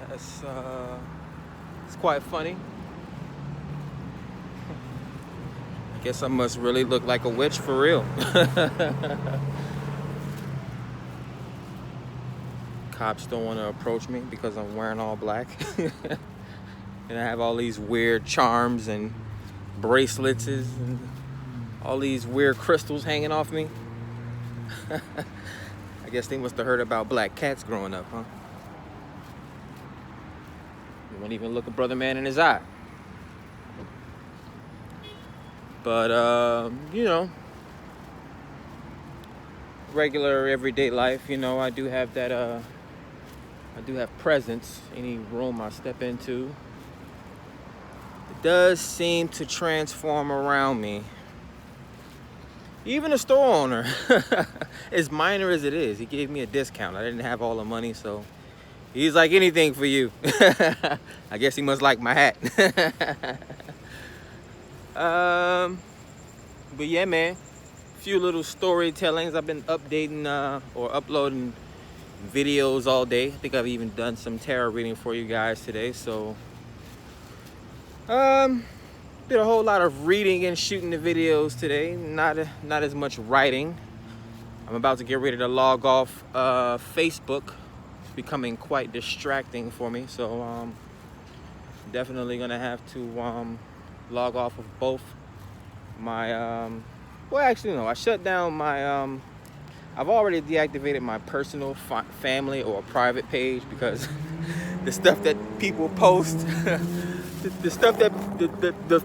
That's it's quite funny. I guess I must really look like a witch for real. Cops don't want to approach me because I'm wearing all black. And I have all these weird charms and bracelets and all these weird crystals hanging off me. I guess they must have heard about black cats growing up, huh? You won't even look a brother man in his eye. But, regular everyday life, I do have that, I do have presence. Any room I step into, it does seem to transform around me. Even the store owner, as minor as it is, he gave me a discount. I didn't have all the money, so he's like, anything for you. I guess he must like my hat. But yeah, man, a few little storytellings. I've been updating or uploading videos all day. I think I've even done some tarot reading for you guys today. So did a whole lot of reading and shooting the videos today. Not as much writing. I'm about to get ready to log off Facebook. It's becoming quite distracting for me. So definitely gonna have to log off of both my well, actually no, I shut down my I've already deactivated my personal family or private page because the stuff that people post, the stuff that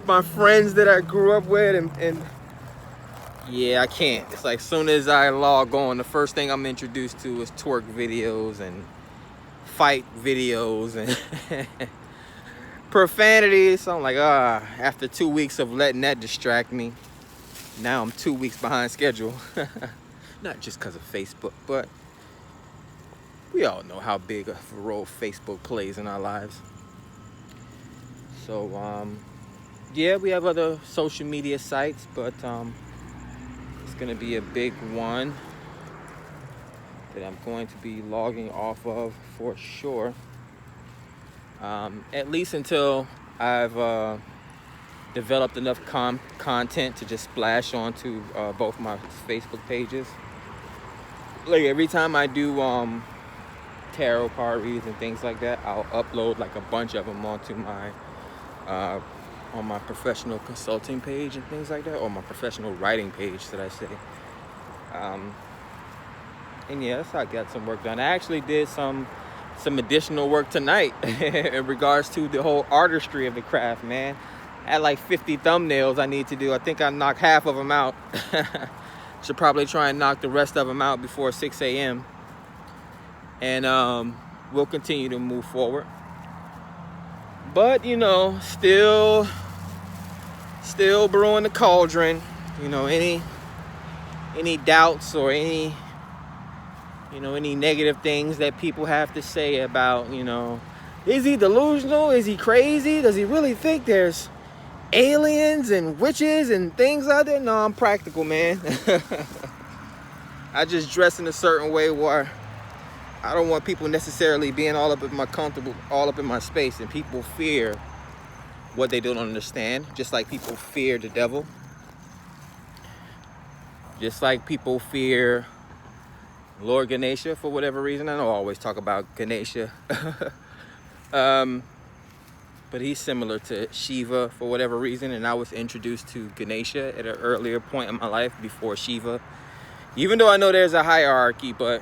my friends that I grew up with, and yeah, I can't. It's like as soon as I log on, the first thing I'm introduced to is twerk videos and fight videos and profanity. So I'm like, after 2 weeks of letting that distract me, now I'm 2 weeks behind schedule. Not just because of Facebook, but we all know how big of a role Facebook plays in our lives. So, yeah, we have other social media sites, but it's going to be a big one that I'm going to be logging off of for sure. At least until I've developed enough content to just splash onto both my Facebook pages. Like every time I do tarot card reads and things like that, I'll upload like a bunch of them onto my on my professional consulting page and things like that, or my professional writing page, should I say. And yeah, that's how I got some work done. I actually did some additional work tonight in regards to the whole artistry of the craft, man. I had like 50 thumbnails I need to do. I think I knocked half of them out. Should probably try and knock the rest of them out before 6 a.m. And we'll continue to move forward. But, still brewing the cauldron. Any doubts or any negative things that people have to say about, is he delusional? Is he crazy? Does he really think there's aliens and witches and things out there? No, I'm practical, man. I just dress in a certain way where I don't want people necessarily being all up in my space, and people fear what they don't understand, just like people fear the devil, just like people fear Lord Ganesha for whatever reason. I don't always talk about Ganesha. But he's similar to Shiva for whatever reason, and I was introduced to Ganesha at an earlier point in my life before Shiva. Even though I know there's a hierarchy, but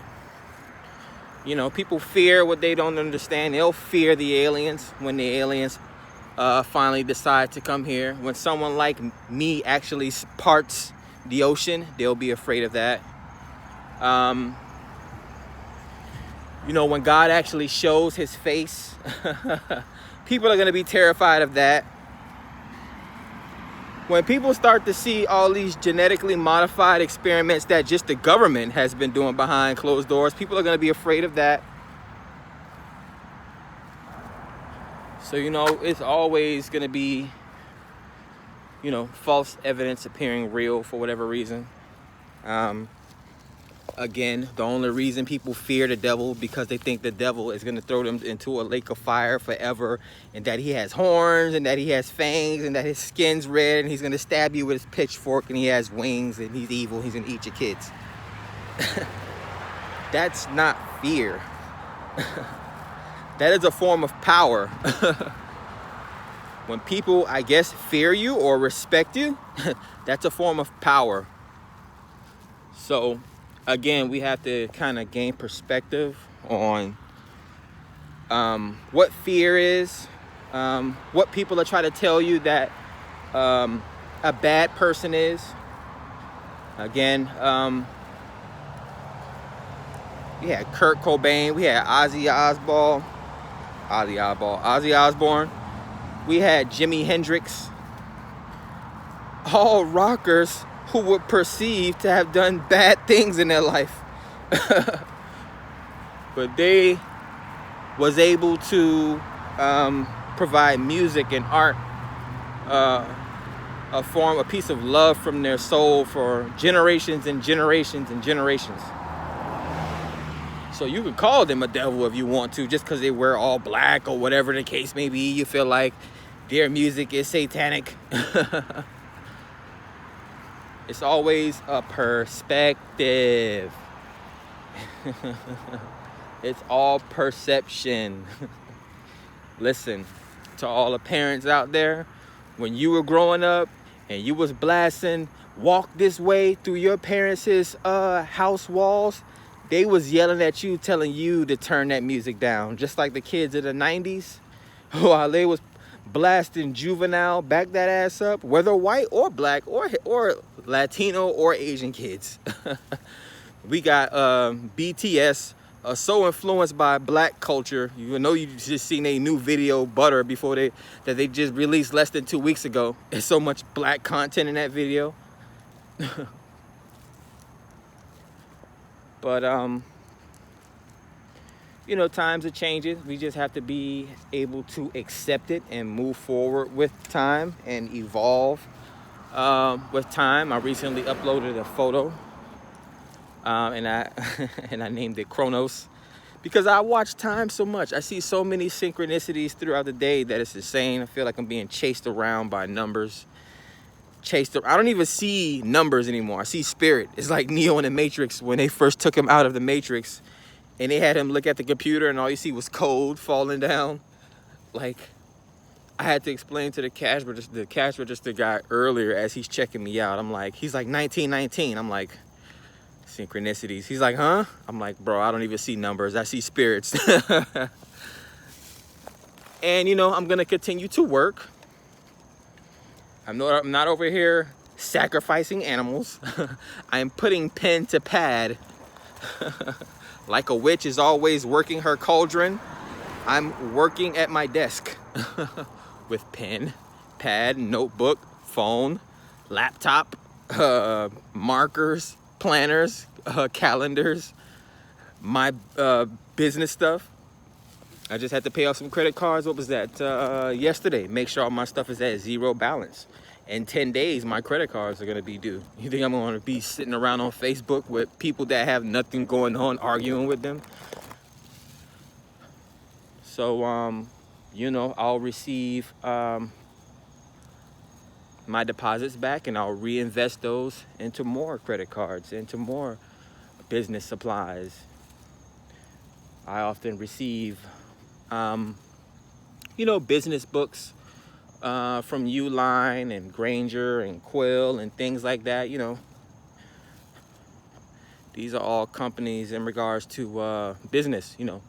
people fear what they don't understand. They'll fear the aliens when the aliens finally decide to come here. When someone like me actually parts the ocean, they'll be afraid of that. When God actually shows his face, people are going to be terrified of that. When people start to see all these genetically modified experiments that just the government has been doing behind closed doors, people are going to be afraid of that. So, it's always going to be, false evidence appearing real for whatever reason. Again, the only reason people fear the devil because they think the devil is going to throw them into a lake of fire forever, and that he has horns and that he has fangs and that his skin's red and he's going to stab you with his pitchfork and he has wings and he's evil, he's going to eat your kids. That's not fear. That is a form of power. When people, I guess, fear you or respect you, that's a form of power. So again, we have to kind of gain perspective on what fear is, what people are trying to tell you that a bad person is. Again, we had Kurt Cobain, we had Ozzy Osbourne, we had Jimi Hendrix, all rockers who were perceived to have done bad things in their life. But they was able to provide music and art, a piece of love from their soul for generations and generations and generations. So you can call them a devil if you want to, just because they wear all black or whatever the case may be. You feel like their music is satanic. It's always a perspective. It's all perception. Listen, to all the parents out there, when you were growing up and you was blasting "Walk This Way" through your parents' house walls, they was yelling at you, telling you to turn that music down. Just like the kids of the 90s, while they was blasting Juvenile, back that ass up, whether white or black or Latino or Asian kids. We got BTS, so influenced by black culture. You know, you just seen a new video, Butter, that they just released less than 2 weeks ago. There's so much black content in that video. But you know, times are changing. We just have to be able to accept it and move forward with time and evolve with time. I recently uploaded a photo and I named it Chronos, because I watch time so much. I see so many synchronicities throughout the day that it's insane. I feel like I'm being chased around by numbers. I don't even see numbers anymore. I see spirit. It's like Neo in the Matrix when they first took him out of the Matrix and they had him look at the computer and all you see was code falling down. Like, I had to explain to the cash register guy earlier as he's checking me out. He's like 1919. I'm like, synchronicities. He's like, huh? I'm like, bro, I don't even see numbers. I see spirits. And you know, I'm gonna continue to work. I'm not over here sacrificing animals. I am putting pen to pad. Like a witch is always working her cauldron, I'm working at my desk with pen, pad, notebook, phone, laptop, markers, planners, calendars, my business stuff. I just had to pay off some credit cards. What was that? Yesterday. Make sure all my stuff is at zero balance. In 10 days, my credit cards are going to be due. You think I'm going to be sitting around on Facebook with people that have nothing going on, arguing with them? So, you know, I'll receive my deposits back and I'll reinvest those into more credit cards, into more business supplies. I often receive, you know, business books from Uline and Granger and Quill and things like that. You know, these are all companies in regards to business, you know,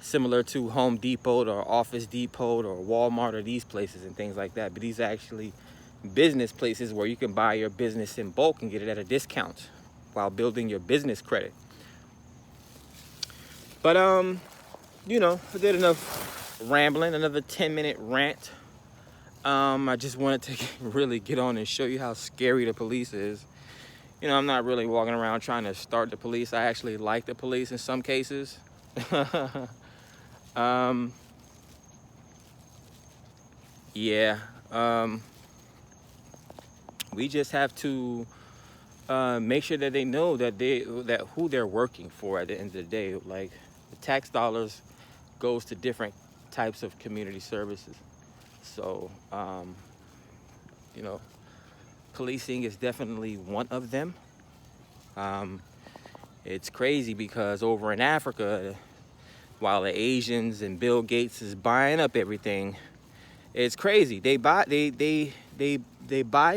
similar to Home Depot or Office Depot or Walmart or these places and things like that. But these are actually business places where you can buy your business in bulk and get it at a discount while building your business credit. But you know, I did enough rambling, another 10-minute rant. I just wanted to really get on and show you how scary the police is. You know, I'm not really walking around trying to start the police. I actually like the police in some cases. Yeah. We just have to make sure that they know that who they're working for at the end of the day. Like, the tax dollars goes to different types of community services. So, you know, policing is definitely one of them. It's crazy because over in Africa, while the Asians and Bill Gates is buying up everything, it's crazy. They buy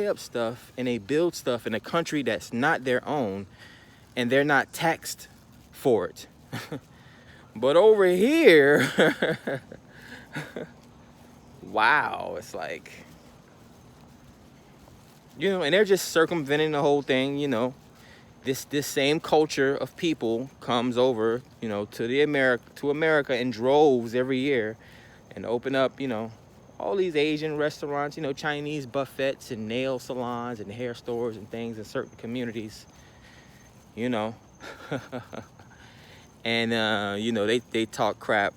up stuff and they build stuff in a country that's not their own, and they're not taxed for it. But over here, wow, it's like, you know, and they're just circumventing the whole thing, you know. This same culture of people comes over, you know, to America in droves every year, and open up, you know, all these Asian restaurants, you know, Chinese buffets and nail salons and hair stores and things in certain communities, you know. And you know, they talk crap,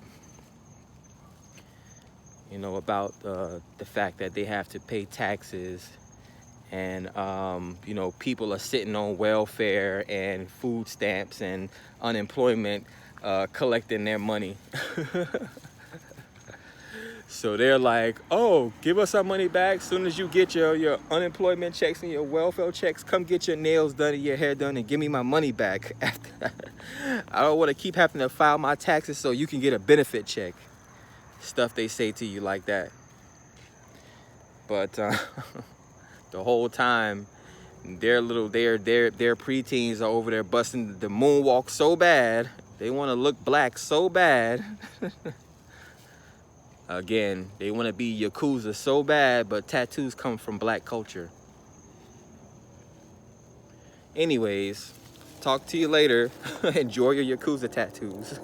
you know, about the fact that they have to pay taxes. And, you know, people are sitting on welfare and food stamps and unemployment, collecting their money. So they're like, oh, give us our money back. As soon as you get your unemployment checks and your welfare checks, come get your nails done and your hair done and give me my money back. I don't want to keep having to file my taxes so you can get a benefit check. Stuff they say to you like that. But the whole time, their preteens are over there busting the moonwalk so bad. They want to look black so bad. Again, they want to be Yakuza so bad, but tattoos come from black culture. Anyways, talk to you later. Enjoy your Yakuza tattoos.